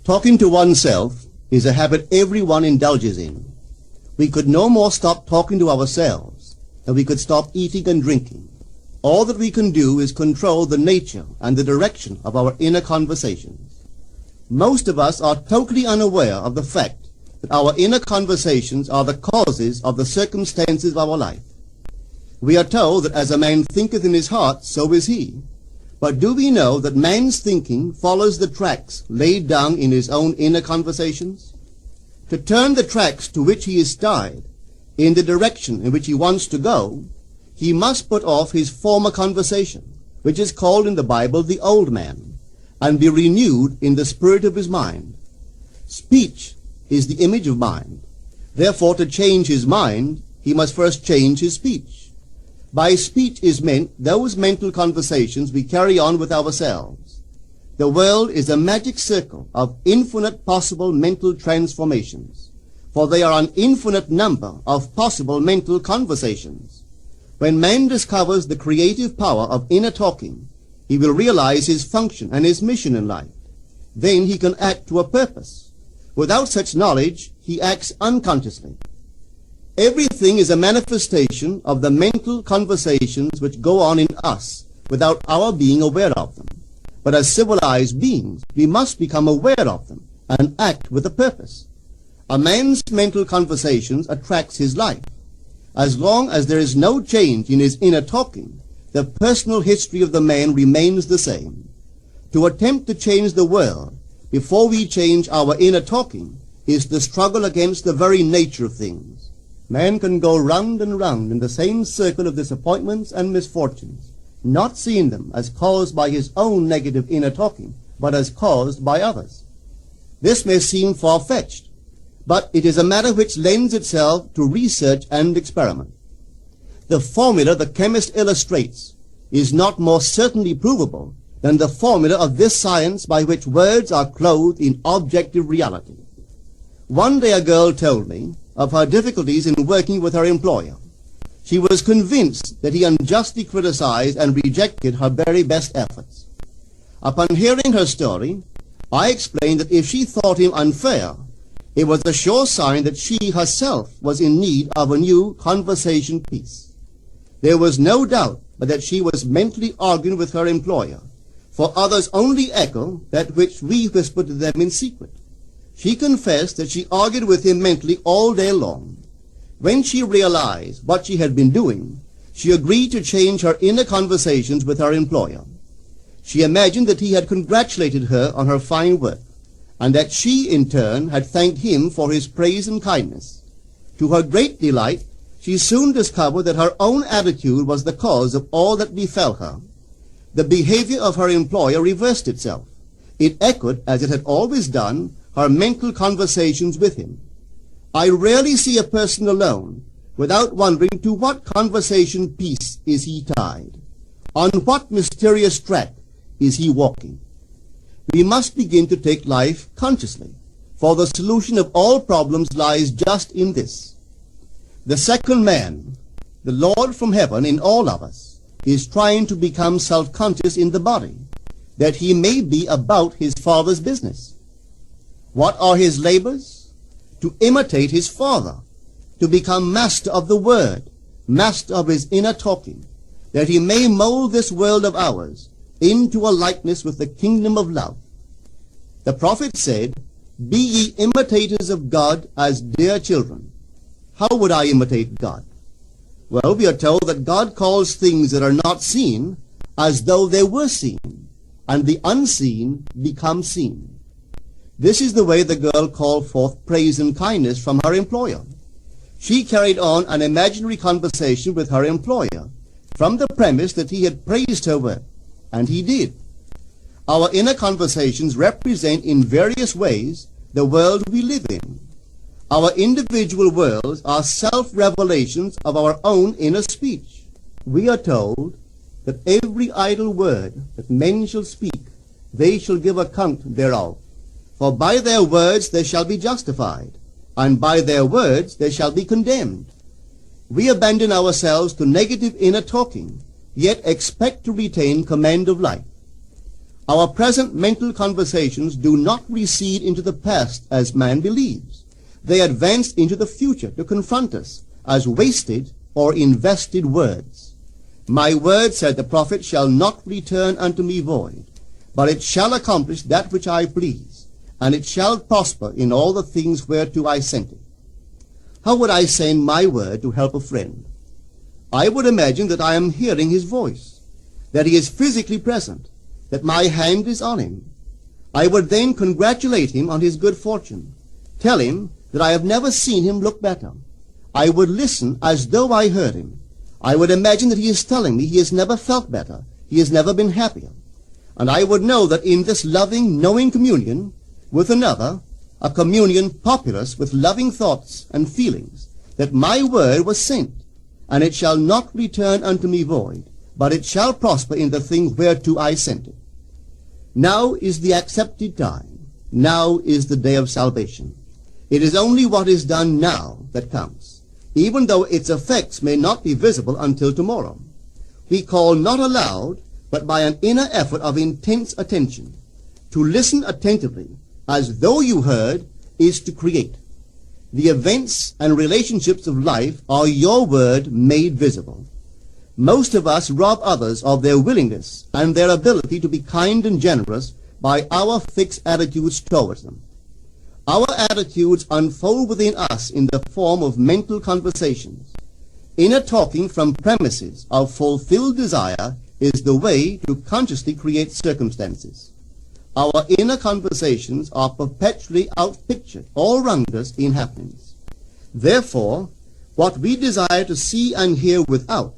Talking to oneself is a habit everyone indulges in. We could no more stop talking to ourselves than we could stop eating and drinking. All that we can do is control the nature and the direction of our inner conversations. Most of us are totally unaware of the fact that our inner conversations are the causes of the circumstances of our life. We are told that as a man thinketh in his heart, so is he. But do we know that man's thinking follows the tracks laid down in his own inner conversations? To turn the tracks to which he is tied in the direction in which he wants to go, he must put off his former conversation, which is called in the Bible the old man, and be renewed in the spirit of his mind. Speech is the image of mind. Therefore, to change his mind, he must first change his speech. By speech is meant those mental conversations we carry on with ourselves. The world is a magic circle of infinite possible mental transformations, for there are an infinite number of possible mental conversations. When man discovers the creative power of inner talking, he will realize his function and his mission in life. Then he can act to a purpose. Without such knowledge, he acts unconsciously. Everything is a manifestation of the mental conversations which go on in us without our being aware of them. But as civilized beings, we must become aware of them and act with a purpose. A man's mental conversations attracts his life. As long as there is no change in his inner talking, the personal history of the man remains the same. To attempt to change the world before we change our inner talking is the struggle against the very nature of things. Man can go round and round in the same circle of disappointments and misfortunes, not seeing them as caused by his own negative inner talking, but as caused by others. This may seem far-fetched, but it is a matter which lends itself to research and experiment. The formula the chemist illustrates is not more certainly provable than the formula of this science by which words are clothed in objective reality. One day a girl told me of her difficulties in working with her employer. She was convinced that he unjustly criticized and rejected her very best efforts. Upon hearing her story, I explained that if she thought him unfair, it was a sure sign that she herself was in need of a new conversation piece. There was no doubt but that she was mentally arguing with her employer, for others only echo that which we whisper to them in secret. She confessed that she argued with him mentally all day long. When she realized what she had been doing, she agreed to change her inner conversations with her employer. She imagined that he had congratulated her on her fine work, and that she, in turn, had thanked him for his praise and kindness. To her great delight, she soon discovered that her own attitude was the cause of all that befell her. The behavior of her employer reversed itself. It echoed, as it had always done, her mental conversations with him. I rarely see a person alone without wondering to what conversation piece is he tied. On what mysterious track is he walking? We must begin to take life consciously, for the solution of all problems lies just in this. The second man, the Lord from heaven in all of us, is trying to become self-conscious in the body, that he may be about his Father's business. What are his labors? To imitate his Father, to become master of the Word, master of his inner talking, that he may mold this world of ours into a likeness with the kingdom of love. The prophet said, "Be ye imitators of God as dear children." How would I imitate God? Well, we are told that God calls things that are not seen as though they were seen, and the unseen become seen. This is the way the girl called forth praise and kindness from her employer. She carried on an imaginary conversation with her employer from the premise that he had praised her work, and he did. Our inner conversations represent in various ways the world we live in. Our individual worlds are self-revelations of our own inner speech. We are told that every idle word that men shall speak, they shall give account thereof. For by their words they shall be justified, and by their words they shall be condemned. We abandon ourselves to negative inner talking, yet expect to retain command of life. Our present mental conversations do not recede into the past as man believes. They advance into the future to confront us as wasted or invested words. My word, said the prophet, shall not return unto me void, but it shall accomplish that which I please, and it shall prosper in all the things whereto I sent it. How would I send my word to help a friend? I would imagine that I am hearing his voice, that he is physically present, that my hand is on him. I would then congratulate him on his good fortune, tell him that I have never seen him look better. I would listen as though I heard him. I would imagine that he is telling me he has never felt better, he has never been happier. And I would know that in this loving, knowing communion with another, a communion populous with loving thoughts and feelings, that my word was sent, and it shall not return unto me void, but it shall prosper in the thing whereto I sent it. Now is the accepted time. Now is the day of salvation. It is only what is done now that counts, even though its effects may not be visible until tomorrow. We call not aloud, but by an inner effort of intense attention. To listen attentively, as though you heard, is to create. The events and relationships of life are your word made visible. Most of us rob others of their willingness and their ability to be kind and generous by our fixed attitudes towards them. Our attitudes unfold within us in the form of mental conversations. Inner talking from premises of fulfilled desire is the way to consciously create circumstances. Our inner conversations are perpetually outpictured all around us in happenings. Therefore, what we desire to see and hear without,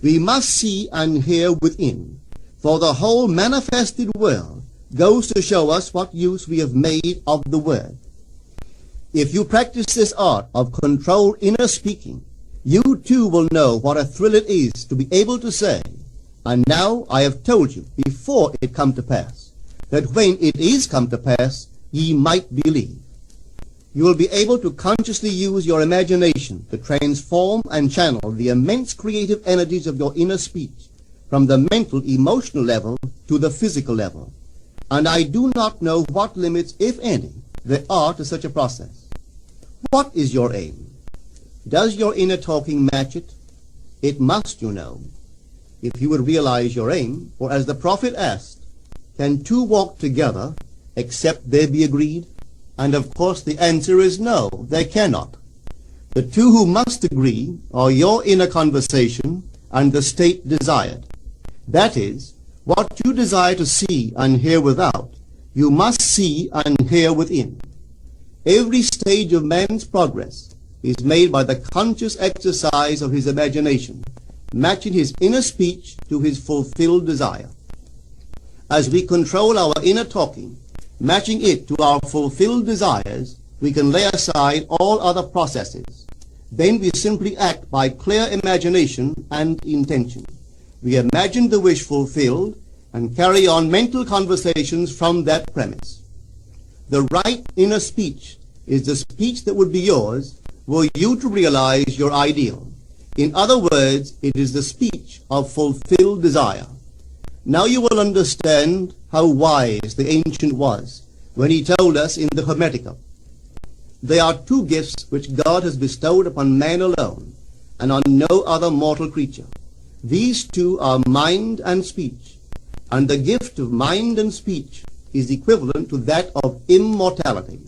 we must see and hear within, for the whole manifested world goes to show us what use we have made of the word. If you practice this art of controlled inner speaking, you too will know what a thrill it is to be able to say, and now I have told you before it come to pass, that when it is come to pass, ye might believe. You will be able to consciously use your imagination to transform and channel the immense creative energies of your inner speech from the mental, emotional level to the physical level. And I do not know what limits, if any, there are to such a process. What is your aim? Does your inner talking match it? It must, you know. If you would realize your aim, for as the prophet asked, can two walk together except they be agreed? And of course the answer is no, they cannot. The two who must agree are your inner conversation and the state desired. That is, what you desire to see and hear without, you must see and hear within. Every stage of man's progress is made by the conscious exercise of his imagination, matching his inner speech to his fulfilled desire. As we control our inner talking, matching it to our fulfilled desires, we can lay aside all other processes. Then we simply act by clear imagination and intention. We imagine the wish fulfilled and carry on mental conversations from that premise. The right inner speech is the speech that would be yours were you to realize your ideal. In other words, it is the speech of fulfilled desire. Now you will understand how wise the ancient was when he told us in the Hermetica, there are two gifts which God has bestowed upon man alone and on no other mortal creature. These two are mind and speech, and the gift of mind and speech is equivalent to that of immortality.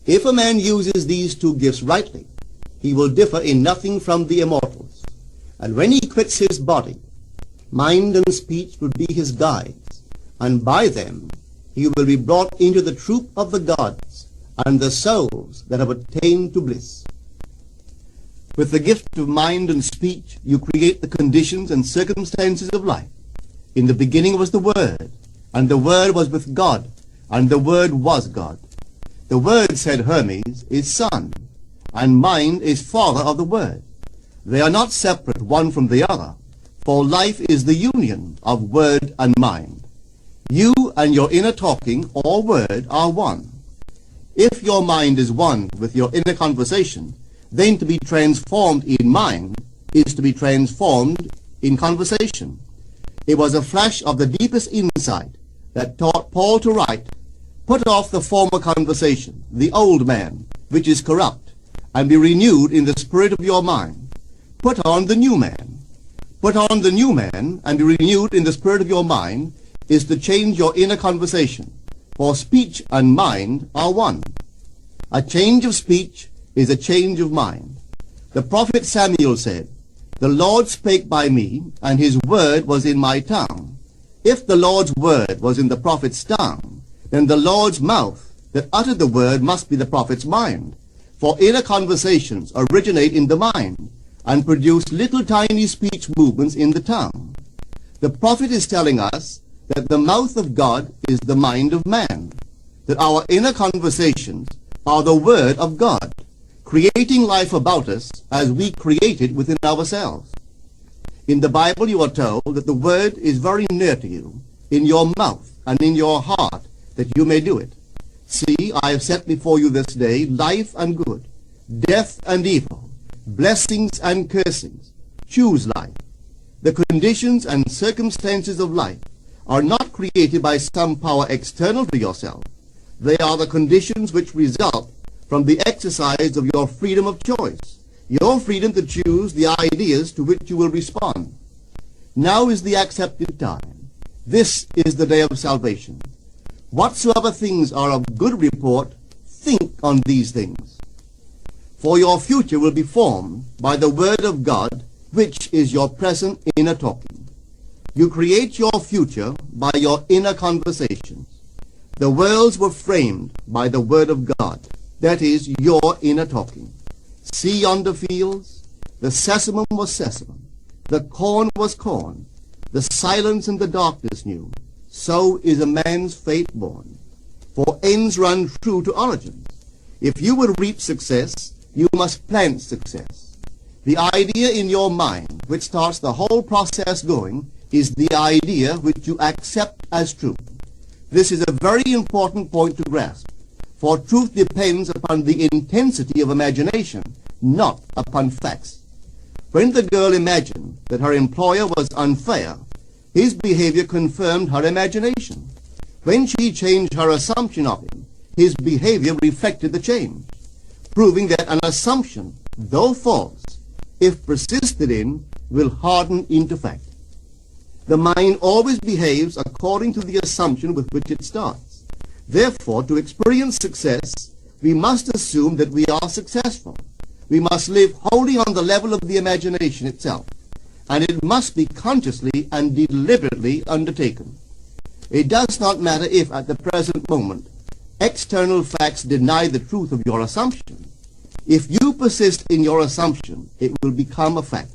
If a man uses these two gifts rightly, he will differ in nothing from the immortals. And when he quits his body, mind and speech will be his guides, and by them he will be brought into the troop of the gods and the souls that have attained to bliss. With the gift of mind and speech, you create the conditions and circumstances of life. In the beginning was the Word, and the Word was with God, and the Word was God. The Word, said Hermes, is Son, and mind is Father of the Word. They are not separate one from the other, for life is the union of word and mind. You and your inner talking or word are one. If your mind is one with your inner conversation, then to be transformed in mind is to be transformed in conversation. It was a flash of the deepest insight that taught Paul to write, "Put off the former conversation, the old man, which is corrupt, and be renewed in the spirit of your mind. Put on the new man." Put on the new man and be renewed in the spirit of your mind is to change your inner conversation, for speech and mind are one. A change of speech is a change of mind. The prophet Samuel said, "The Lord spake by me, and his word was in my tongue." If the Lord's word was in the prophet's tongue, then the Lord's mouth that uttered the word must be the prophet's mind. For inner conversations originate in the mind and produce little tiny speech movements in the tongue. The prophet is telling us that the mouth of God is the mind of man, that our inner conversations are the word of God, creating life about us as we create it within ourselves. In the Bible you are told that the word is very near to you, in your mouth and in your heart, that you may do it. See, I have set before you this day life and good, death and evil, blessings and cursings. Choose life. The conditions and circumstances of life are not created by some power external to yourself. They are the conditions which result from the exercise of your freedom of choice, your freedom to choose the ideas to which you will respond. Now is the accepted time. This is the day of salvation. Whatsoever things are of good report, think on these things. For your future will be formed by the word of God, which is your present inner talking. You create your future by your inner conversations. The worlds were framed by the word of God, that is, your inner talking. See yonder fields? The sesamum was sesamum, the corn was corn, the silence and the darkness knew. So is a man's fate born. For ends run true to origins. If you would reap success, you must plant success. The idea in your mind which starts the whole process going is the idea which you accept as true. This is a very important point to grasp, for truth depends upon the intensity of imagination, not upon facts. When the girl imagined that her employer was unfair, his behavior confirmed her imagination. When she changed her assumption of him, his behavior reflected the change, proving that an assumption, though false, if persisted in, will harden into fact. The mind always behaves according to the assumption with which it starts. Therefore, to experience success, we must assume that we are successful. We must live wholly on the level of the imagination itself, and it must be consciously and deliberately undertaken. It does not matter if, at the present moment, external facts deny the truth of your assumption. If you persist in your assumption, it will become a fact.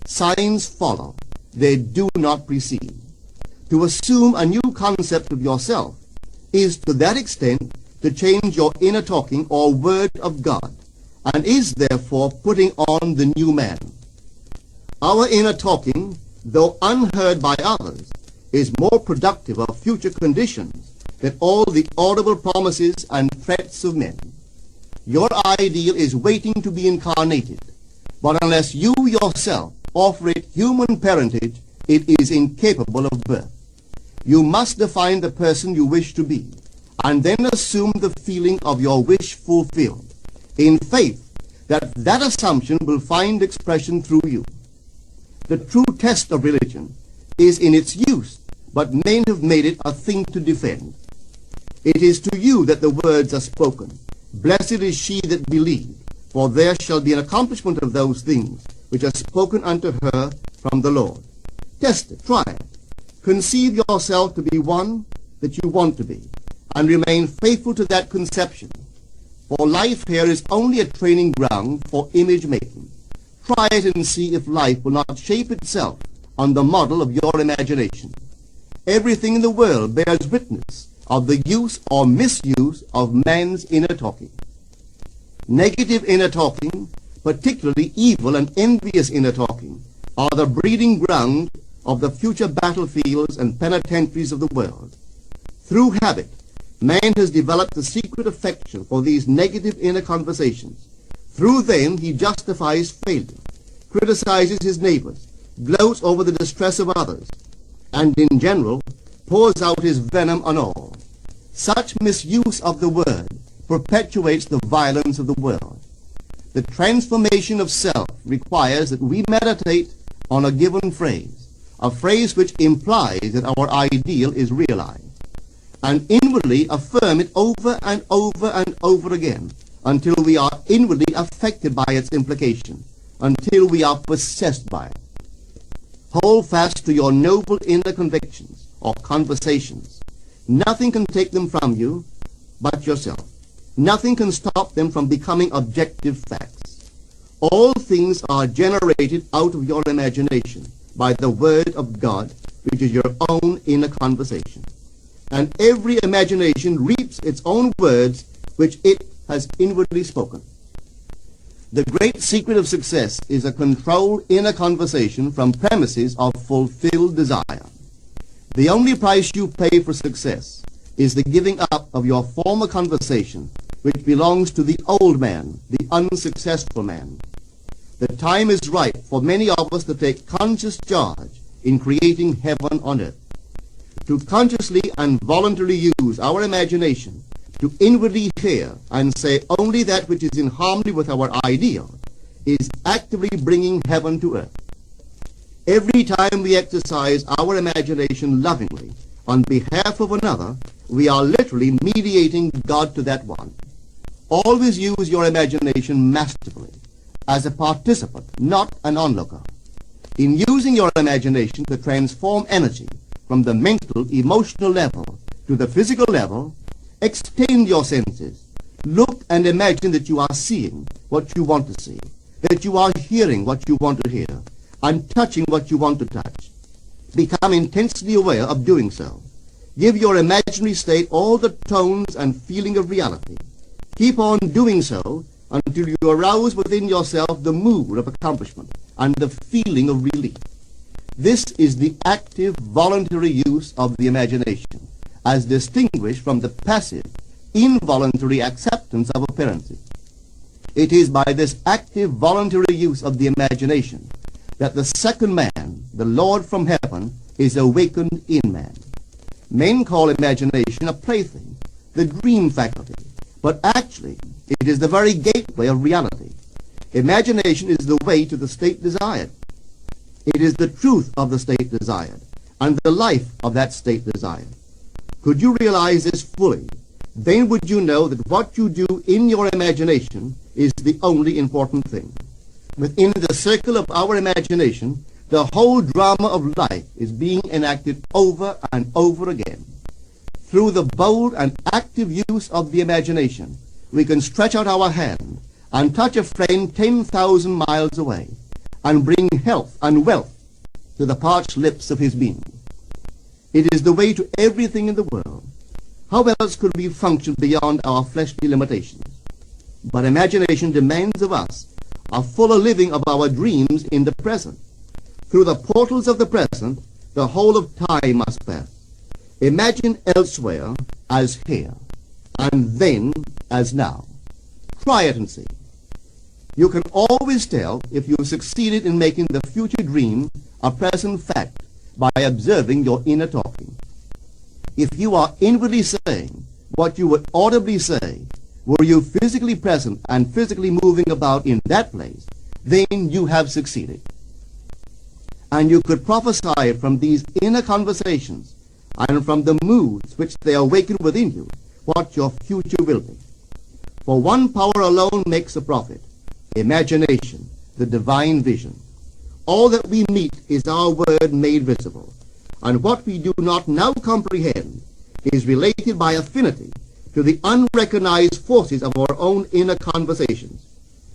Signs follow. They do not precede. To assume a new concept of yourself is to that extent to change your inner talking or word of God, and is therefore putting on the new man. Our inner talking, though unheard by others, is more productive of future conditions than all the audible promises and threats of men. Your ideal is waiting to be incarnated, but unless you yourself offer it human parentage, it is incapable of birth. You must define the person you wish to be, and then assume the feeling of your wish fulfilled, in faith that that assumption will find expression through you. The true test of religion is in its use, but men have made it a thing to defend. It is to you that the words are spoken. Blessed is she that believed, for there shall be an accomplishment of those things which are spoken unto her from the Lord. Test it, try it. Conceive yourself to be one that you want to be, and remain faithful to that conception. For life here is only a training ground for image making. Try it and see if life will not shape itself on the model of your imagination. Everything in the world bears witness of the use or misuse of man's inner talking. Negative inner talking, particularly evil and envious inner talking, are the breeding ground of the future battlefields and penitentiaries of the world. Through habit, man has developed a secret affection for these negative inner conversations. Through them he justifies failure, criticizes his neighbors, gloats over the distress of others, and in general pours out his venom on all. Such misuse of the word perpetuates the violence of the world. The transformation of self requires that we meditate on a given phrase, a phrase which implies that our ideal is realized, and inwardly affirm it over and over and over again until we are inwardly affected by its implication, until we are possessed by it. Hold fast to your noble inner convictions or conversations. Nothing can take them from you but yourself. Nothing can stop them from becoming objective facts. All things are generated out of your imagination by the Word of God, which is your own inner conversation. And every imagination reaps its own words which it has inwardly spoken. The great secret of success is a controlled inner conversation from premises of fulfilled desire. The only price you pay for success is the giving up of your former conversation, which belongs to the old man, the unsuccessful man. The time is ripe for many of us to take conscious charge in creating heaven on earth. To consciously and voluntarily use our imagination to inwardly hear and say only that which is in harmony with our ideal is actively bringing heaven to earth. Every time we exercise our imagination lovingly on behalf of another, we are literally mediating God to that one. Always use your imagination masterfully, as a participant, not an onlooker. In using your imagination to transform energy from the mental, emotional level to the physical level, extend your senses. Look and imagine that you are seeing what you want to see, that you are hearing what you want to hear, and touching what you want to touch. Become intensely aware of doing so. Give your imaginary state all the tones and feeling of reality. Keep on doing so until you arouse within yourself the mood of accomplishment and the feeling of relief. This is the active, voluntary use of the imagination, as distinguished from the passive, involuntary acceptance of appearances. It is by this active, voluntary use of the imagination that the second man, the Lord from heaven, is awakened in man. Men call imagination a plaything, the dream faculty, but actually it is the very gateway of reality. Imagination is the way to the state desired. It is the truth of the state desired, and the life of that state desired. Could you realize this fully, then would you know that what you do in your imagination is the only important thing. Within the circle of our imagination, the whole drama of life is being enacted over and over again. Through the bold and active use of the imagination, we can stretch out our hand and touch a friend 10,000 miles away and bring health and wealth to the parched lips of his being. It is the way to everything in the world. How else could we function beyond our fleshly limitations? But imagination demands of us a fuller living of our dreams in the present. Through the portals of the present, the whole of time must pass. Imagine elsewhere as here, and then as now. Try it and see. You can always tell if you have succeeded in making the future dream a present fact by observing your inner talking. If you are inwardly saying what you would audibly say, were you physically present and physically moving about in that place, then you have succeeded. And you could prophesy from these inner conversations and from the moods which they awaken within you what your future will be. For one power alone makes a prophet, imagination, the divine vision. All that we meet is our word made visible, and what we do not now comprehend is related by affinity to the unrecognized forces of our own inner conversations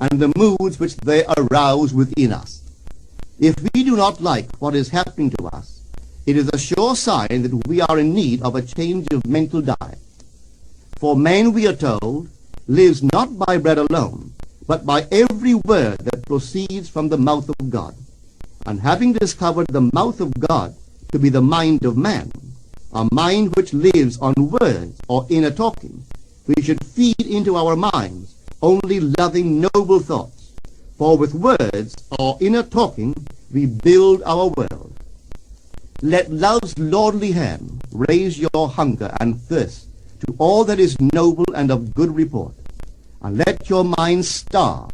and the moods which they arouse within us. If we do not like what is happening to us, it is a sure sign that we are in need of a change of mental diet. For man, we are told, lives not by bread alone, but by every word that proceeds from the mouth of God. And having discovered the mouth of God to be the mind of man, a mind which lives on words or inner talking, we should feed into our minds only loving, noble thoughts. For with words or inner talking, we build our world. Let love's lordly hand raise your hunger and thirst to all that is noble and of good report, and let your mind starve